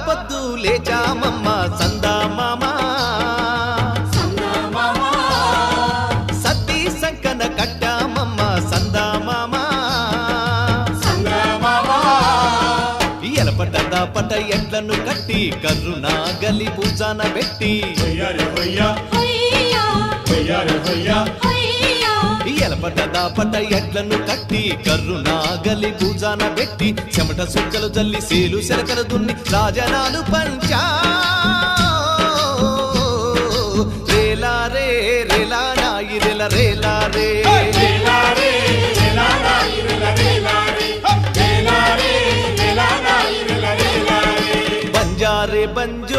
పొద్దు లేచామమ్మ సందా మామా సద్ది సంకన కట్టామమ్మ సందా మామా ఎలపట పట ఎట్లను కట్టి కర్రునా గలి పూజాన పెట్టి ఎలపట పట ఎట్లను కట్టి కర్రునా గలి పూజాన పెట్టి చెమట సుక్కలు జల్లి సేలు శరకలు దున్ని రాజనాలు పంచా రేలా రే రేలా నాయి రేల రేలా రే బంజారే బంజు